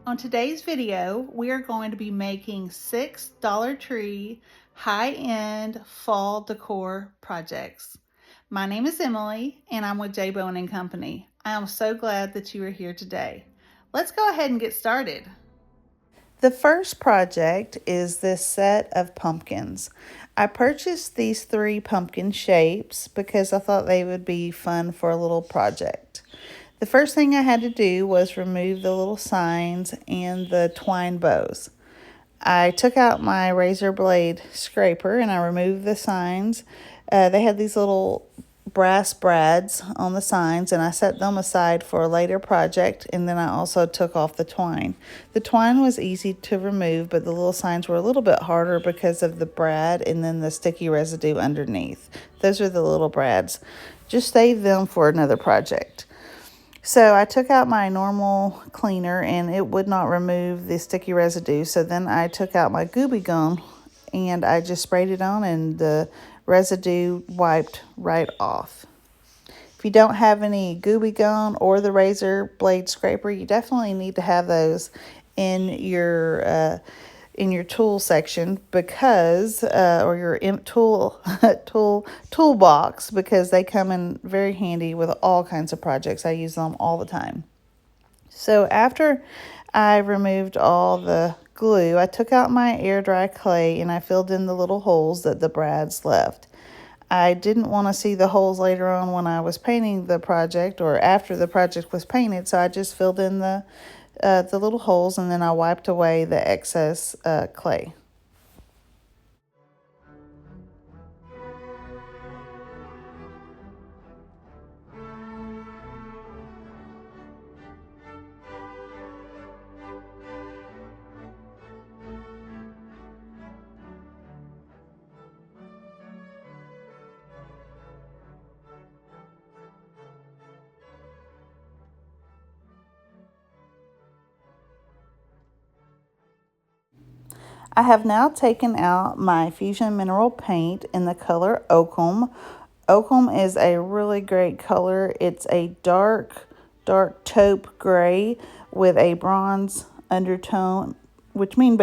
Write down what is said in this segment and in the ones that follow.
On today's video, we are going to be making 6 Dollartree high-end fall decor projects. My name is Emily and I'm with J Bowen & Company. I am so glad that you are here today. Let's go ahead and get started. The first project is this set of pumpkins. I purchased these 3 pumpkin shapes because I thought they would be fun for a little project. The first thing I had to do was remove the little signs and the twine bows. I took out my razor blade scraper and I removed the signs. They had these little brass brads on the signs and I set them aside for a later project, and then I also took off the twine. The twine was easy to remove, but the little signs were a little bit harder because of the brad and then the sticky residue underneath. Those are the little brads. Just save them for another project. So I took out my normal cleaner and it would not remove the sticky residue. So then I took out my Gooby Gum and I just sprayed it on and the residue wiped right off. If you don't have any Gooby Gum or the razor blade scraper, you definitely need to have those in your tool section because or your toolbox, because they come in very handy with all kinds of projects. I use them all the time. So after I removed all the glue, I took out my air dry clay and I filled in the little holes that the brads left. I didn't want to see the holes later on when I was painting the project or after the project was painted, so I just filled in the little holes and then I wiped away the excess clay. I have now taken out my Fusion Mineral Paint in the color Oakham. Oakham is a really great color. It's a dark taupe gray with a bronze undertone, which means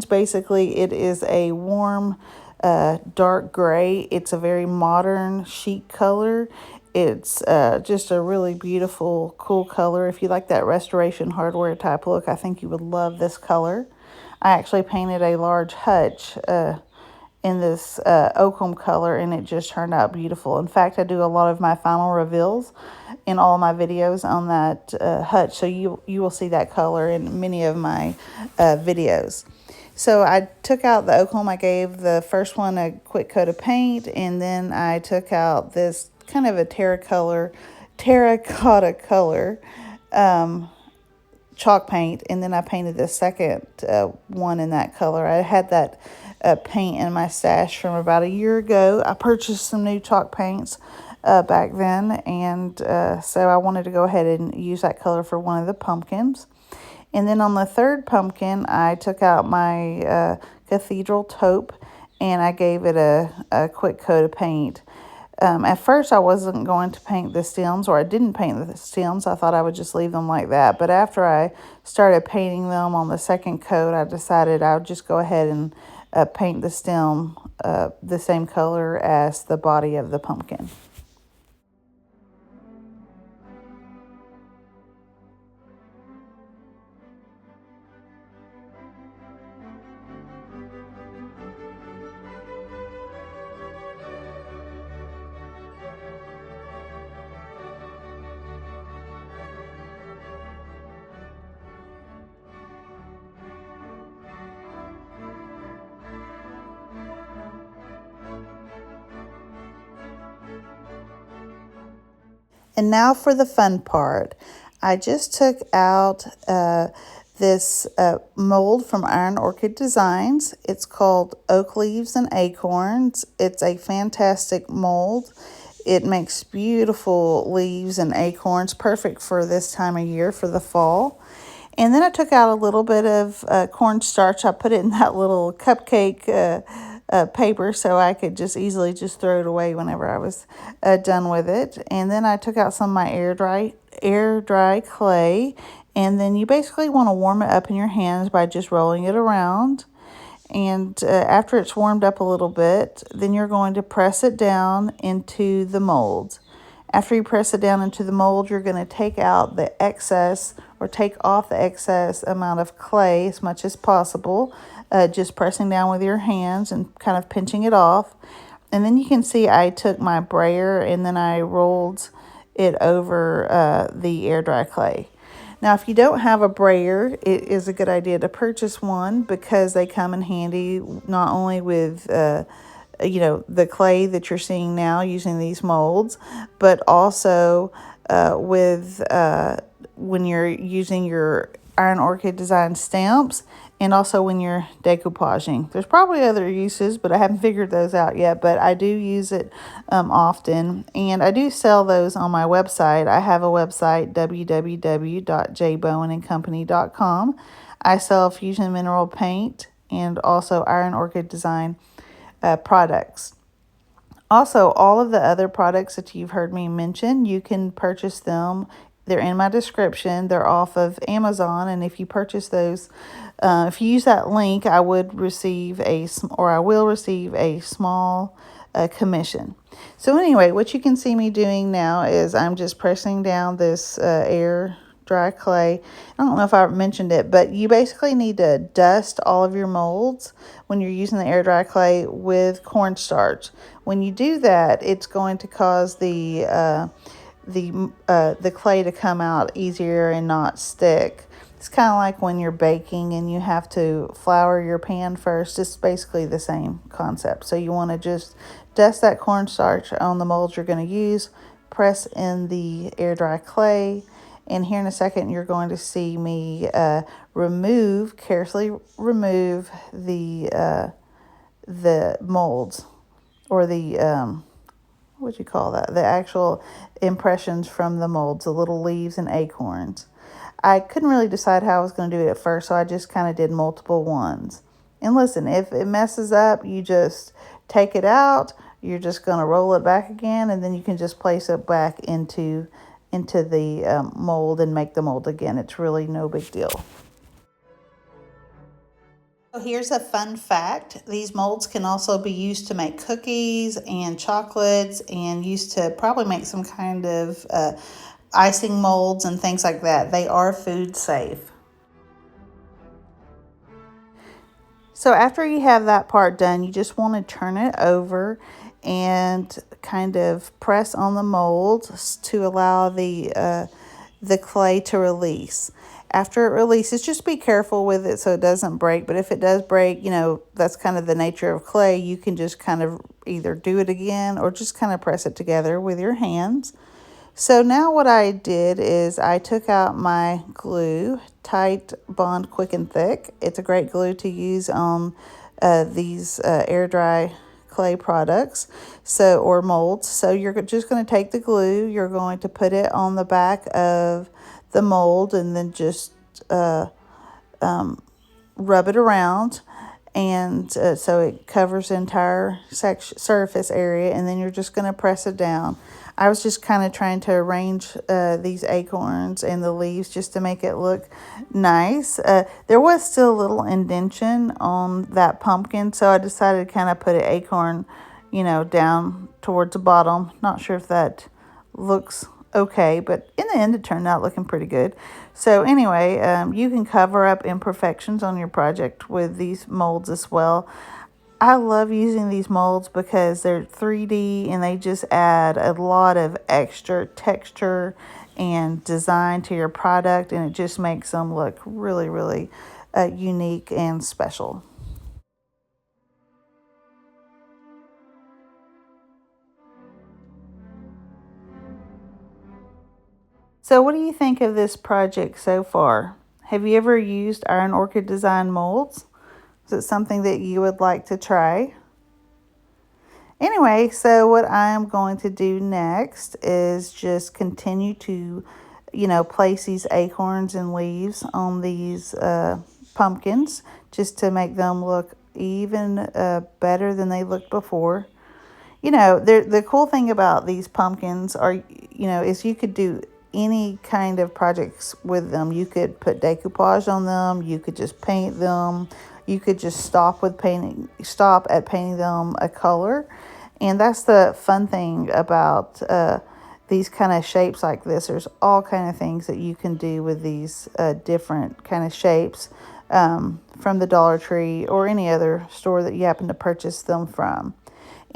basically it is a warm dark gray. It's a very modern chic color. It's just a really beautiful, cool color. If you like that restoration hardware type look, I think you would love this color. I actually painted a large hutch in this Oakham color, and it just turned out beautiful. In fact, I do a lot of my final reveals in all my videos on that hutch, so you will see that color in many of my videos. So I took out the Oakham. I gave the first one a quick coat of paint, and then I took out this kind of a terracotta color chalk paint, and then I painted the second one in that color. I had that paint in my stash from about a year ago. I purchased some new chalk paints back then, and so I wanted to go ahead and use that color for one of the pumpkins. And then on the third pumpkin, I took out my Cathedral taupe and I gave it a quick coat of paint. At first, I wasn't going to paint the stems, or I didn't paint the stems. I thought I would just leave them like that. But after I started painting them on the second coat, I decided I would just go ahead and paint the stem the same color as the body of the pumpkin. And now for the fun part. I just took out this mold from Iron Orchid Designs. It's called Oak Leaves and Acorns. It's a fantastic mold. It makes beautiful leaves and acorns, perfect for this time of year for the fall. And then I took out a little bit of cornstarch. I put it in that little cupcake paper so I could just easily just throw it away whenever I was done with it. And then I took out some of my air dry clay And then you basically want to warm it up in your hands by just rolling it around. And after it's warmed up a little bit, then you're going to press it down into the mold. After you press it down into the mold, you're going to take out the excess or take off the excess amount of clay as much as possible, just pressing down with your hands and kind of pinching it off. And then you can see I took my brayer and then I rolled it over the air dry clay. Now, if you don't have a brayer, it is a good idea to purchase one because they come in handy not only with, the clay that you're seeing now using these molds, but also with when you're using your Iron Orchid Design stamps and also when you're decoupaging. There's probably other uses, but I haven't figured those out yet, but I do use it often, and I do sell those on my website. I have a website, www.jbowenandcompany.com. I sell fusion mineral paint and also Iron Orchid Design products. Also, all of the other products that you've heard me mention, you can purchase them. They're in my description. They're off of Amazon, and if you purchase those, if you use that link, I will receive a small commission. So anyway, what you can see me doing now is I'm just pressing down this air dry clay. I don't know if I mentioned it, but you basically need to dust all of your molds when you're using the air dry clay with cornstarch. When you do that, it's going to cause the clay to come out easier and not stick. It's kind of like when you're baking and you have to flour your pan first. It's basically the same concept. So you want to just dust that cornstarch on the molds you're going to use, press in the air dry clay, and here in a second you're going to see me carefully remove the molds, or the what do you call that? The actual impressions from the molds, the little leaves and acorns. I couldn't really decide how I was going to do it at first, so I just kind of did multiple ones. And listen, if it messes up, you just take it out. You're just going to roll it back again, and then you can just place it back into the mold and make the mold again. It's really no big deal. So here's a fun fact. These molds can also be used to make cookies and chocolates, and used to probably make some kind of icing molds and things like that. They are food safe. So after you have that part done, you just want to turn it over and kind of press on the mold to allow the clay to release. After it releases, just be careful with it so it doesn't break. But if it does break, that's kind of the nature of clay. You can just kind of either do it again or just kind of press it together with your hands. So now what I did is I took out my glue, Tight Bond Quick and Thick. It's a great glue to use on these air dry clay products, or molds. So you're just going to take the glue, you're going to put it on the back of the mold, and then just rub it around, and so it covers the entire surface area, and then you're just going to press it down. I was just kind of trying to arrange these acorns and the leaves just to make it look nice. There was still a little indentation on that pumpkin, so I decided to kind of put an acorn, down towards the bottom. Not sure if that looks okay, but in the end it turned out looking pretty good. So anyway, you can cover up imperfections on your project with these molds as well. I love using these molds because they're 3D and they just add a lot of extra texture and design to your product, and it just makes them look really, really unique and special. So what do you think of this project so far? Have you ever used Iron Orchid Design Molds? Is it something that you would like to try? Anyway, so what I'm going to do next is just continue to, place these acorns and leaves on these pumpkins, just to make them look even better than they looked before. The cool thing about these pumpkins is you could do any kind of projects with them. You could put decoupage on them. You could just paint them. You could just stop at painting them a color. And that's the fun thing about these kind of shapes like this. There's all kind of things that you can do with these different kind of shapes from the Dollartree or any other store that you happen to purchase them from.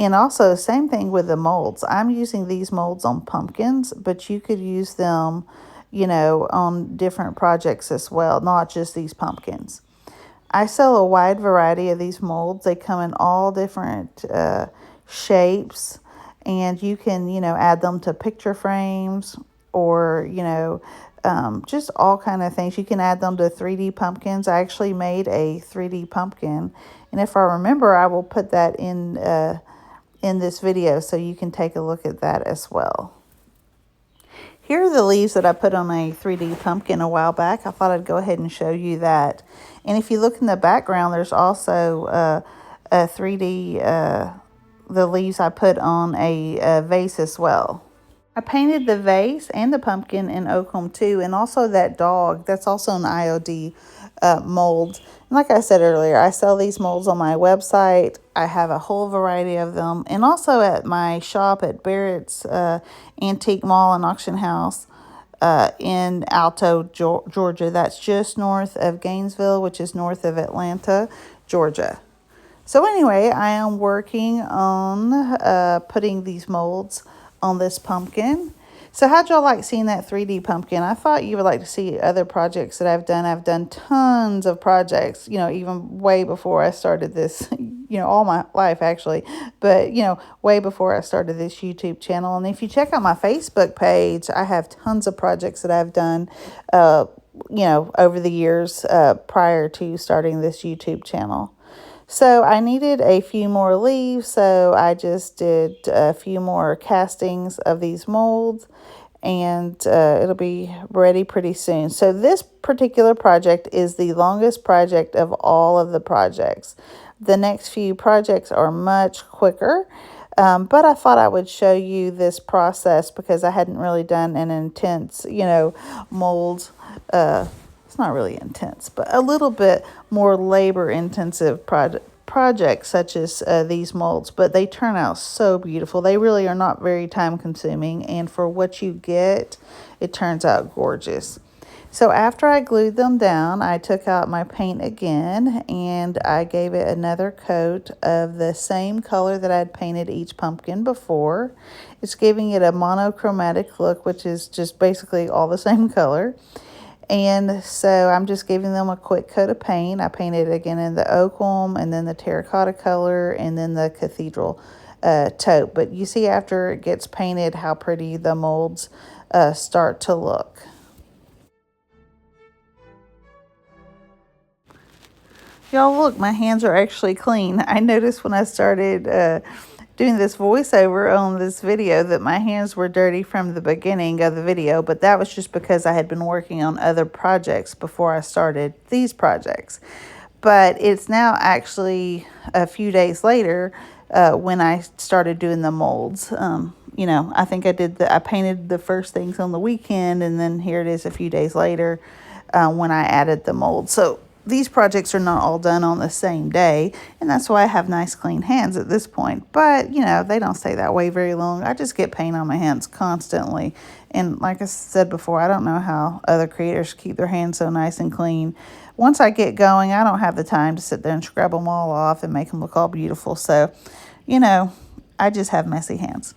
And also, same thing with the molds. I'm using these molds on pumpkins, but you could use them, on different projects as well, not just these pumpkins. I sell a wide variety of these molds. They come in all different shapes, and you can, add them to picture frames or, just all kind of things. You can add them to 3D pumpkins. I actually made a 3D pumpkin, and if I remember, I will put that in this video so you can take a look at that as well. Here are the leaves that I put on a 3D pumpkin a while back. I thought I'd go ahead and show you that. And if you look in the background, there's also a 3D, the leaves I put on a vase as well. I painted the vase and the pumpkin in Oakham too, and also that dog. That's also an IOD mold. And like I said earlier, I sell these molds on my website. I have a whole variety of them, and also at my shop at Barrett's Antique Mall and Auction House in Alto, Georgia. That's just north of Gainesville, which is north of Atlanta, Georgia. So anyway, I am working on putting these molds on this pumpkin. So how'd y'all like seeing that 3D pumpkin? I thought you would like to see other projects that I've done. I've done tons of projects, even way before I started this, all my life actually. But, way before I started this YouTube channel. And if you check out my Facebook page, I have tons of projects that I've done, over the years prior to starting this YouTube channel. So I needed a few more leaves, so I just did a few more castings of these molds, and it'll be ready pretty soon. So this particular project is the longest project of all of the projects. The next few projects are much quicker, but I thought I would show you this process because I hadn't really done an intense, mold. It's not really intense, but a little bit more labor-intensive projects such as these molds. But they turn out so beautiful. They really are not very time-consuming, and for what you get, it turns out gorgeous. So after I glued them down, I took out my paint again, and I gave it another coat of the same color that I had painted each pumpkin before. It's giving it a monochromatic look, which is just basically all the same color. And so I'm just giving them a quick coat of paint. I painted again in the Oakham, and then the terracotta color, and then the Cathedral taupe. But you see after it gets painted how pretty the molds start to look. Y'all look, my hands are actually clean. I noticed when I started doing this voiceover on this video that my hands were dirty from the beginning of the video, but that was just because I had been working on other projects before I started these projects. But it's now actually a few days later when I started doing the molds. I think I painted the first things on the weekend, and then here it is a few days later when I added the mold. So these projects are not all done on the same day, and that's why I have nice clean hands at this point. But, they don't stay that way very long. I just get paint on my hands constantly. And like I said before, I don't know how other creators keep their hands so nice and clean. Once I get going, I don't have the time to sit there and scrub them all off and make them look all beautiful. So, I just have messy hands.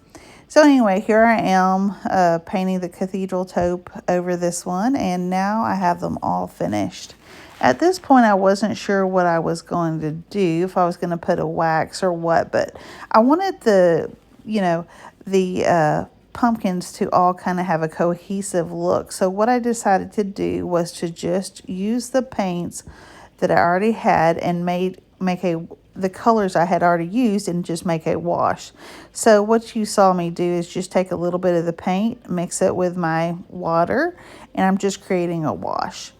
So anyway, here I am painting the Cathedral taupe over this one, and now I have them all finished. At this point, I wasn't sure what I was going to do, if I was going to put a wax or what, but I wanted the pumpkins to all kind of have a cohesive look. So what I decided to do was to just use the paints that I already had and make the colors I had already used and just make a wash. So what you saw me do is just take a little bit of the paint, mix it with my water, and I'm just creating a wash.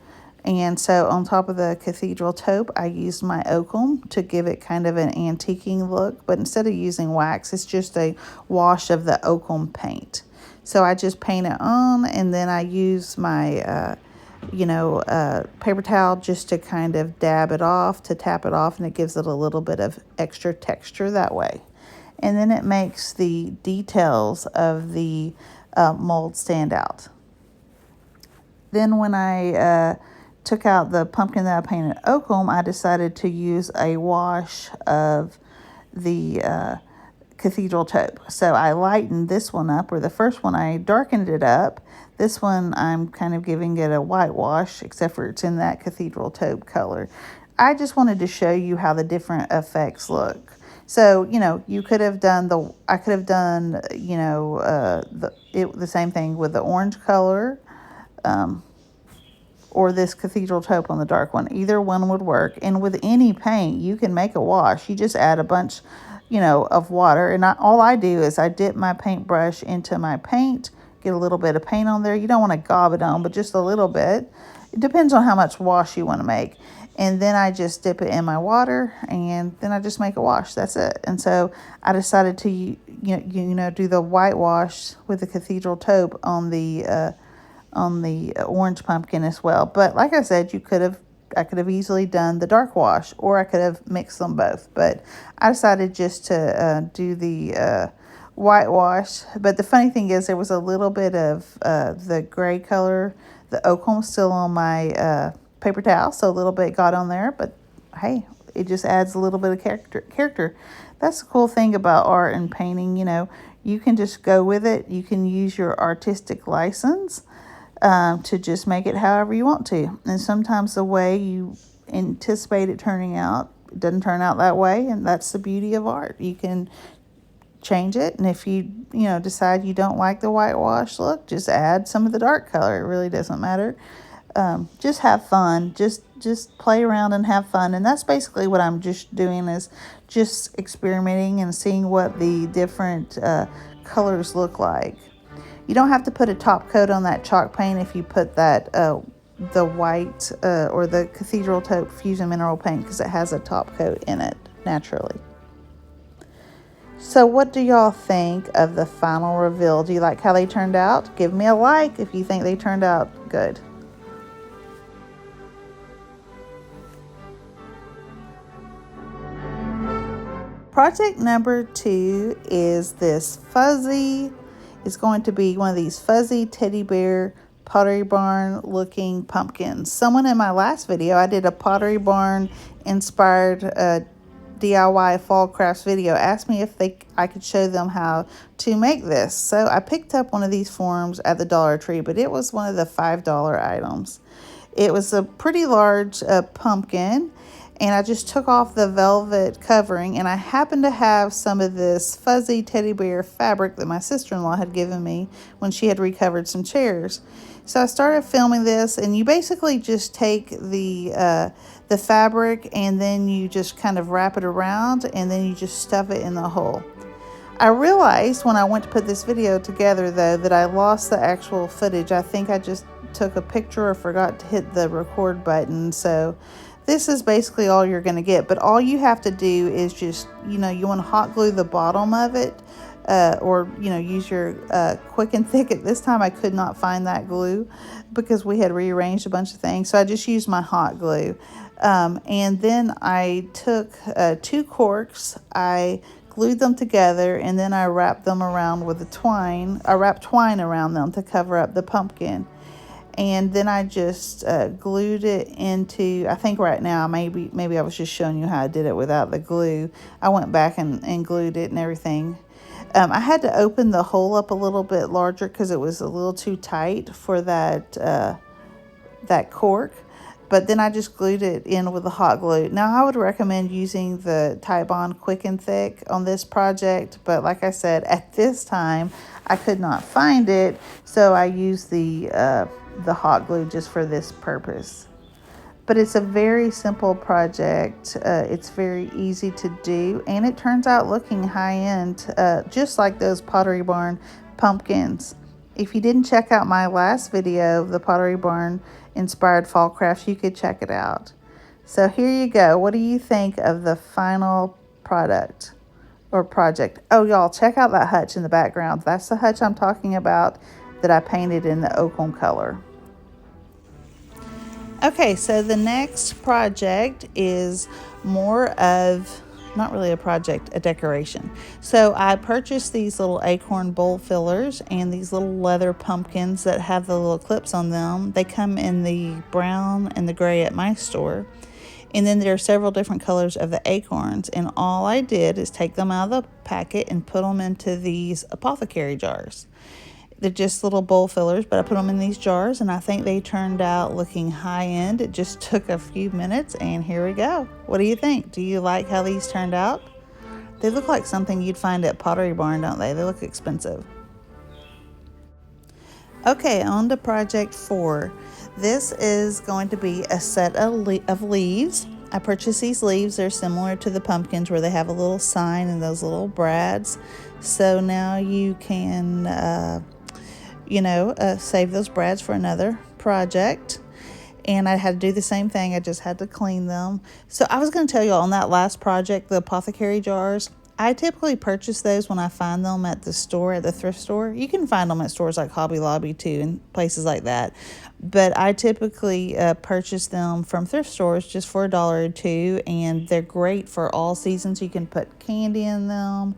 And so on top of the Cathedral taupe, I used my Oakham to give it kind of an antiquing look. But instead of using wax, it's just a wash of the Oakham paint. So I just paint it on, and then I use my paper towel just to kind of dab it off, to tap it off, and it gives it a little bit of extra texture that way. And then it makes the details of the mold stand out. Then when I took out the pumpkin that I painted Oakham, I decided to use a wash of the Cathedral Taupe. So I lightened this one up, or the first one I darkened it up. This one I'm kind of giving it a whitewash, except for it's in that Cathedral Taupe color. I just wanted to show you how the different effects look. So, you could have done I could have done, the same thing with the orange color, or this Cathedral Taupe on the dark one. Either one would work. And with any paint, you can make a wash. You just add a bunch, of water. And all I do is I dip my paintbrush into my paint, get a little bit of paint on there. You don't want to gob it on, but just a little bit. It depends on how much wash you want to make. And then I just dip it in my water, and then I just make a wash. That's it. And so I decided to, do the whitewash with the Cathedral Taupe on the orange pumpkin as well. But like I said, I could have easily done the dark wash, or I could have mixed them both. But I decided just to do the whitewash. But the funny thing is, there was a little bit of the gray color, the Oakham, still on my paper towel, so a little bit got on there. But hey, it just adds a little bit of character. That's the cool thing about art and painting. You can just go with it. You can use your artistic license to just make it however you want to. And sometimes the way you anticipate it turning out, it doesn't turn out that way, and that's the beauty of art. You can change it, and if you decide you don't like the whitewash look, just add some of the dark color. It really doesn't matter. Just have fun. Just play around and have fun. And that's basically what I'm just doing, is just experimenting and seeing what the different colors look like. You don't have to put a top coat on that chalk paint if you put that the white or the Cathedral Taupe Fusion Mineral Paint, because it has a top coat in it naturally. So what do y'all think of the final reveal? Do you like how they turned out? Give me a like if you think they turned out good. Project number 2 is this fuzzy. It's going to be one of these fuzzy teddy bear Pottery Barn looking pumpkins. Someone in my last video, I did a Pottery Barn inspired DIY Fallcrafts video, asked me if I could show them how to make this. So I picked up one of these forms at the Dollartree, but it was one of the $5 items. It was a pretty large pumpkin, and I just took off the velvet covering, and I happened to have some of this fuzzy teddy bear fabric that my sister-in-law had given me when she had recovered some chairs. So I started filming this, and you basically just take the fabric, and then you just kind of wrap it around, and then you just stuff it in the hole. I realized when I went to put this video together, though, that I lost the actual footage. I think I just took a picture or forgot to hit the record button. So this is basically all you're going to get. But all you have to do is just, you want to hot glue the bottom of it. Or use your quick and thick. At this time I could not find that glue because we had rearranged a bunch of things, so I just used my hot glue. And then I took 2 corks, I glued them together, and then I wrapped them around with the twine. I wrapped twine around them to cover up the pumpkin. And then I just glued it into, I think right now, maybe I was just showing you how I did it without the glue. I went back and glued it and everything. I had to open the hole up a little bit larger because it was a little too tight for that cork. But then I just glued it in with the hot glue. Now, I would recommend using the Titebond Quick and Thick on this project. But like I said, at this time, I could not find it. So I used the hot glue just for this purpose. But it's a very simple project. It's very easy to do, and it turns out looking high-end, just like those Pottery Barn pumpkins. If you didn't check out my last video of the Pottery Barn inspired Fallcrafts, you could check it out. So here you go. What do you think of the final product? or project. Oh, y'all, check out that hutch in the background. That's the hutch I'm talking about that I painted in the Oakham color. Okay, so the next project is more of, not really a project, a decoration. So I purchased these little Acorn bowl fillers and these little leather pumpkins that have the little clips on them. They come in the brown and the gray at my store. And then there are several different colors of the Acorns. And all I did is take them out of the packet and put them into these Apothecary jars. They're just little bowl fillers, but I put them in these jars, and I think they turned out looking high-end. It just took a few minutes, and here we go. What do you think? Do you like how these turned out? They look like something you'd find at Pottery Barn, don't they? They look expensive. Okay, on to project 4. This is going to be a set of leaves. I purchased these leaves. They're similar to the pumpkins where they have a little sign and those little brads. So now you can save those brads for another project. And I had to do the same thing. I just had to clean them. So I was going to tell you all on that last project, the Apothecary jars, I typically purchase those when I find them at the store, at the thrift store. You can find them at stores like Hobby Lobby too and places like that. But I typically purchase them from thrift stores just for $1 or $2. And they're great for all seasons. You can put candy in them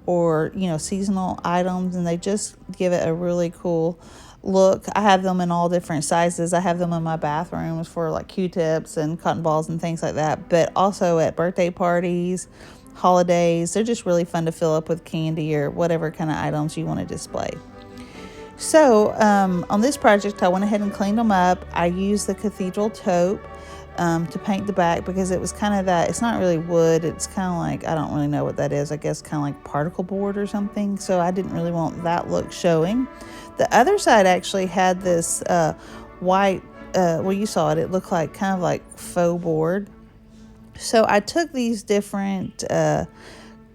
or, seasonal items, and they just give it a really cool look. I have them in all different sizes. I have them in my bathrooms for like Q-tips and cotton balls and things like that, but also at birthday parties, holidays. They're just really fun to fill up with candy or whatever kind of items you want to display. So on this project, I went ahead and cleaned them up. I used the Cathedral Taupe to paint the back because it was kind of that, it's not really wood, it's kind of like, I don't really know what that is, I guess kind of like particle board or something, so I didn't really want that look showing. The other side actually had this white, well, you saw it, it looked like kind of like faux board. So I took these different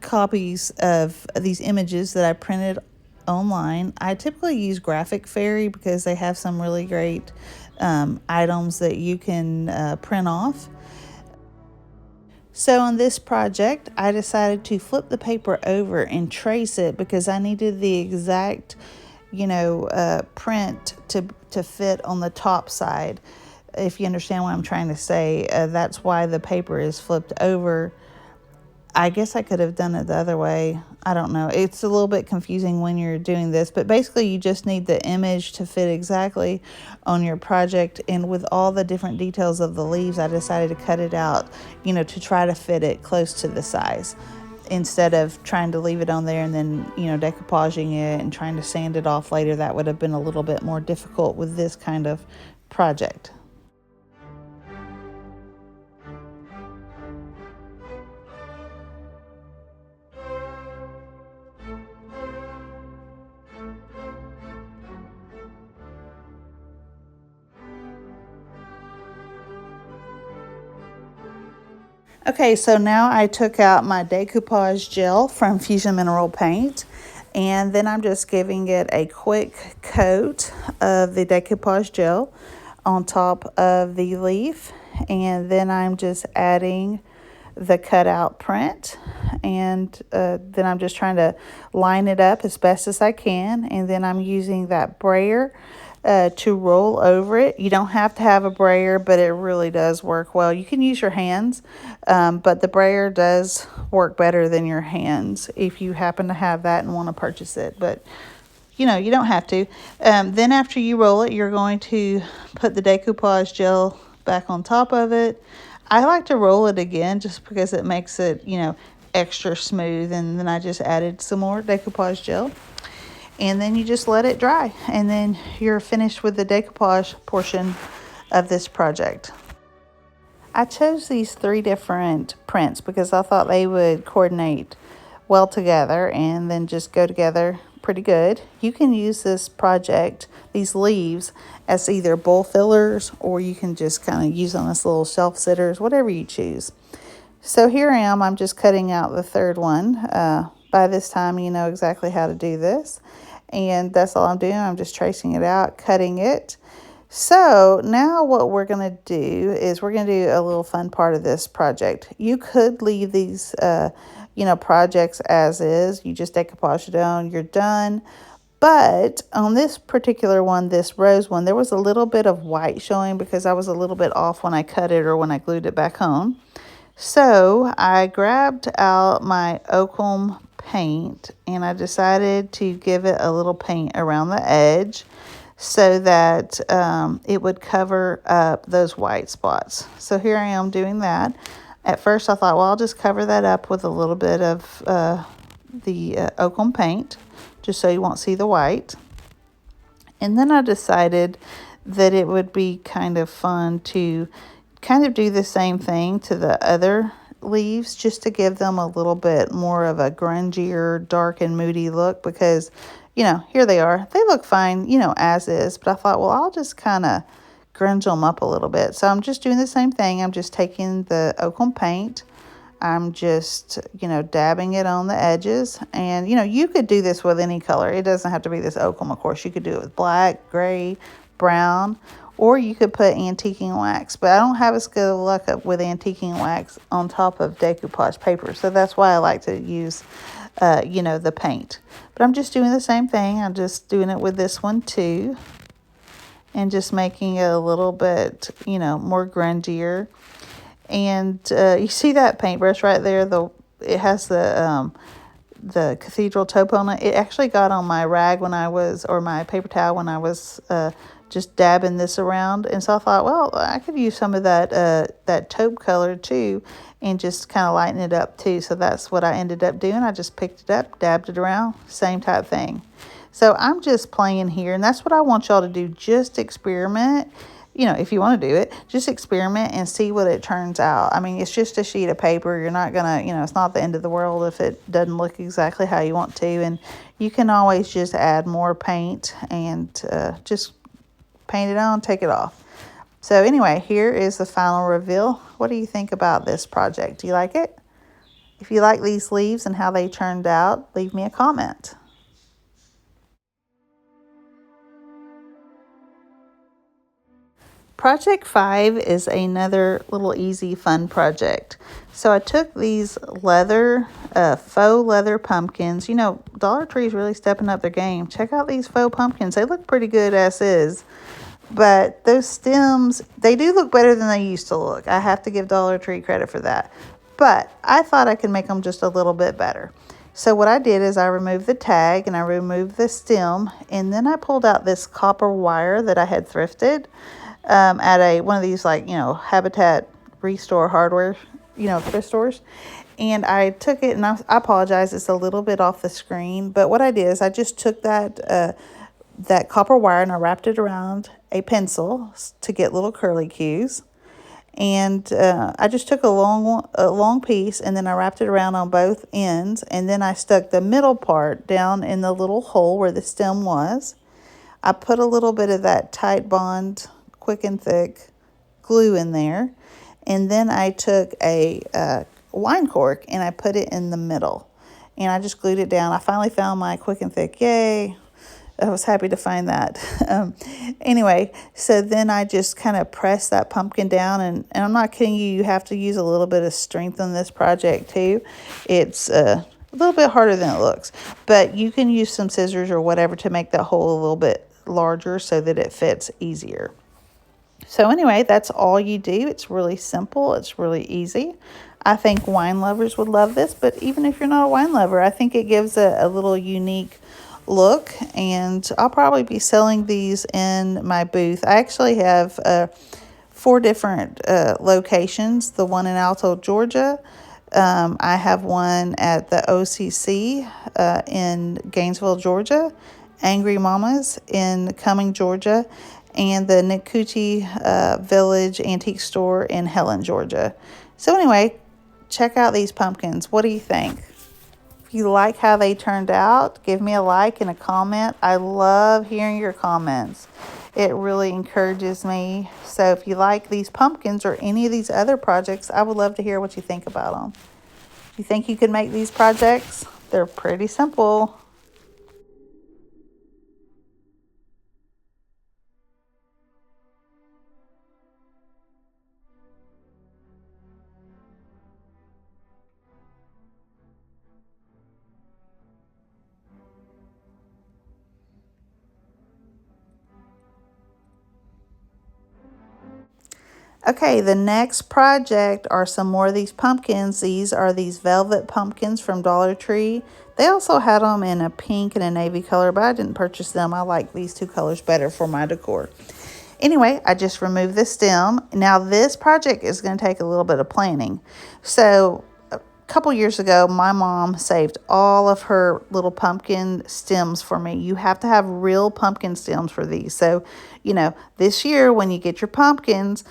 copies of these images that I printed online. I typically use Graphic Fairy because they have some really great items that you can print off. So on this project, I decided to flip the paper over and trace it because I needed the exact, print to fit on the top side. If you understand what I'm trying to say, that's why the paper is flipped over. I guess I could have done it the other way. I don't know. It's a little bit confusing when you're doing this, but basically you just need the image to fit exactly on your project. And with all the different details of the leaves, I decided to cut it out, to try to fit it close to the size instead of trying to leave it on there and then, decoupaging it and trying to sand it off later. That would have been a little bit more difficult with this kind of project. Okay, so now I took out my Decoupage Gel from Fusion Mineral Paint, and then I'm just giving it a quick coat of the Decoupage Gel on top of the leaf, and then I'm just adding the cutout print, and then I'm just trying to line it up as best as I can, and then I'm using that brayer to roll over it. You don't have to have a brayer, but it really does work well. You can use your hands, but the brayer does work better than your hands if you happen to have that and want to purchase it. But you don't have to. Then after you roll it, you're going to put the decoupage gel back on top of it. I like to roll it again just because it makes it, extra smooth. And then I just added some more decoupage gel. And then you just let it dry. And then you're finished with the decoupage portion of this project. I chose these 3 different prints because I thought they would coordinate well together and then just go together pretty good. You can use this project, these leaves, as either bowl fillers, or you can just kind of use them as little shelf sitters, whatever you choose. So here I am, I'm just cutting out the 3rd one. By this time, you know exactly how to do this. And that's all I'm doing. I'm just tracing it out, cutting it. So now what we're going to do is we're going to do a little fun part of this project. You could leave these projects as is. You just decoupage it on, you're done. But on this particular one, this rose one, there was a little bit of white showing because I was a little bit off when I cut it or when I glued it back on. So I grabbed out my Oakham paint and I decided to give it a little paint around the edge so that it would cover up those white spots. So here I am doing that. At first I thought, well, I'll just cover that up with a little bit of the Oakham paint, just so you won't see the white. And then I decided that it would be kind of fun to kind of do the same thing to the other leaves, just to give them a little bit more of a grungier, dark and moody look, because, here they are. They look fine, as is, but I thought, well, I'll just kind of grunge them up a little bit. So I'm just doing the same thing. I'm just taking the Oakham paint. I'm just, dabbing it on the edges. And, you could do this with any color. It doesn't have to be this Oakham, of course. You could do it with black, gray, brown, or you could put antiquing wax. But I don't have as good of luck with antiquing wax on top of decoupage paper. So that's why I like to use, the paint. But I'm just doing the same thing. I'm just doing it with this one too. And just making it a little bit, more grungier. And you see that paintbrush right there? It has the Cathedral Taupe on it. It actually got on my rag or my paper towel when I was just dabbing this around. And so I thought, well, I could use some of that taupe color too, and just kind of lighten it up too. So that's what I ended up doing. I just picked it up, dabbed it around, same type thing. So I'm just playing here, and that's what I want y'all to do. Just experiment. If you want to do it, just experiment and see what it turns out. I mean, it's just a sheet of paper. You're not going to, it's not the end of the world if it doesn't look exactly how you want to. And you can always just add more paint and just paint it on, take it off. So anyway, here is the final reveal. What do you think about this project? Do you like it? If you like these leaves and how they turned out, leave me a comment. Project 5 is another little easy fun project. So I took these faux leather pumpkins. Dollartree is really stepping up their game. Check out these faux pumpkins. They look pretty good as is. But those stems, they do look better than they used to look. I have to give Dollartree credit for that. But I thought I could make them just a little bit better. So what I did is I removed the tag and I removed the stem. And then I pulled out this copper wire that I had thrifted at one of these Habitat Restore hardware, thrift stores. And I took it, and I apologize, it's a little bit off the screen. But what I did is I just took that copper wire and I wrapped it around a pencil to get little curly cues. And I just took a long piece, and then I wrapped it around on both ends. And then I stuck the middle part down in the little hole where the stem was. I put a little bit of that Tite Bond Quick and Thick glue in there. And then I took a wine cork and I put it in the middle. And I just glued it down. I finally found my Quick and Thick. Yay. I was happy to find that. Anyway, so then I just kind of pressed that pumpkin down. And I'm not kidding you, you have to use a little bit of strength on this project too. It's a little bit harder than it looks. But you can use some scissors or whatever to make that hole a little bit larger so that it fits easier. So anyway, that's all you do. It's really simple. It's really easy. I think wine lovers would love this, but even if you're not a wine lover, I think it gives a little unique look, and I'll probably be selling these in my booth. I actually have 4 different locations. The one in Alto, Georgia. I have one at the OCC in Gainesville, Georgia. Angry Mamas in Cumming, Georgia, and the Nikuti Village Antique Store in Helen, Georgia. So anyway, check out these pumpkins. What do you think? If you like how they turned out, give me a like and a comment. I love hearing your comments. It really encourages me. So if you like these pumpkins or any of these other projects, I would love to hear what you think about them. You think you could make these projects? They're pretty simple. Okay, the next project are some more of these pumpkins. These are these velvet pumpkins from Dollartree. They also had them in a pink and a navy color, but I didn't purchase them. I like these two colors better for my decor. Anyway, I just removed the stem. Now this project is going to take a little bit of planning. So a couple years ago, my mom saved all of her little pumpkin stems for me. You have to have real pumpkin stems for these. So, you know, this year when you get your pumpkins,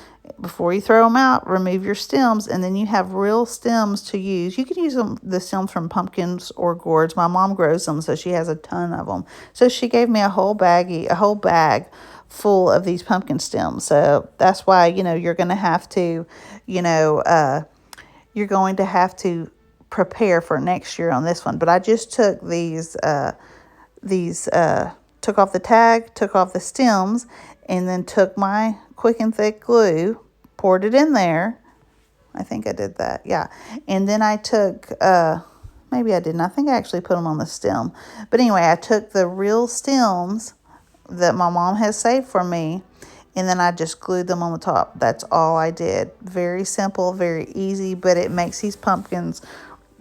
before you throw them out, remove your stems, and then you have real stems to use. You can use the stems from pumpkins or gourds. My mom grows them, so she has a ton of them. So she gave me a whole bag full of these pumpkin stems. So that's why, you know, you're going to have to, you're going to have to prepare for next year on this one. But I just took took off the tag, took off the stems, and then took my quick and thick glue, poured it in there. I think I did that, yeah. And then I took, maybe I didn't. I think I actually put them on the stem. But anyway, I took the real stems that my mom has saved for me, and then I just glued them on the top. That's all I did. Very simple, very easy, but it makes these pumpkins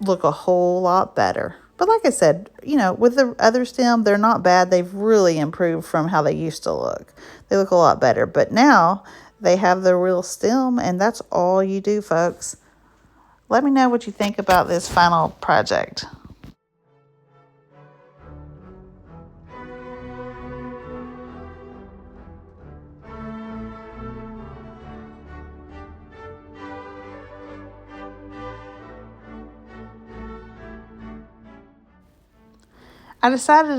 look a whole lot better. But like I said, you know, with the other stem, they're not bad. They've really improved from how they used to look. They look a lot better. But now they have the real stem, and that's all you do, folks. Let me know what you think about this final project. I decided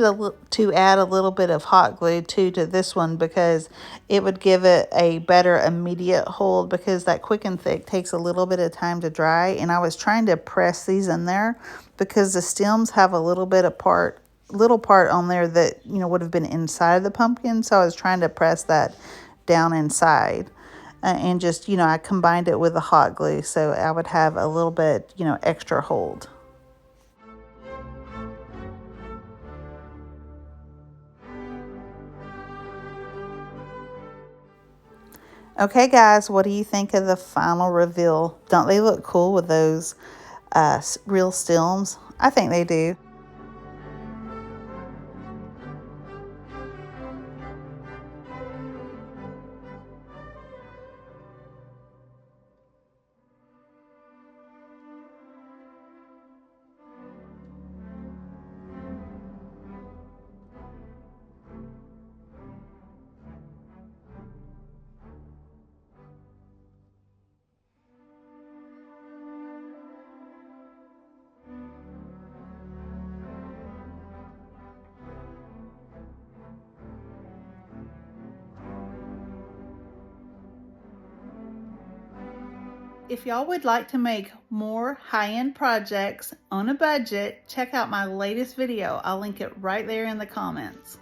to add a little bit of hot glue too to this one because it would give it a better immediate hold, because that quick and thick takes a little bit of time to dry, and I was trying to press these in there because the stems have a little part on there that, you know, would have been inside of the pumpkin, so I was trying to press that down inside. And just, you know, I combined it with the hot glue so I would have a little bit, you know, extra hold. Okay, guys, what do you think of the final reveal? Don't they look cool with those real stems? I think they do. If y'all would like to make more high-end projects on a budget, check out my latest video. I'll link it right there in the comments.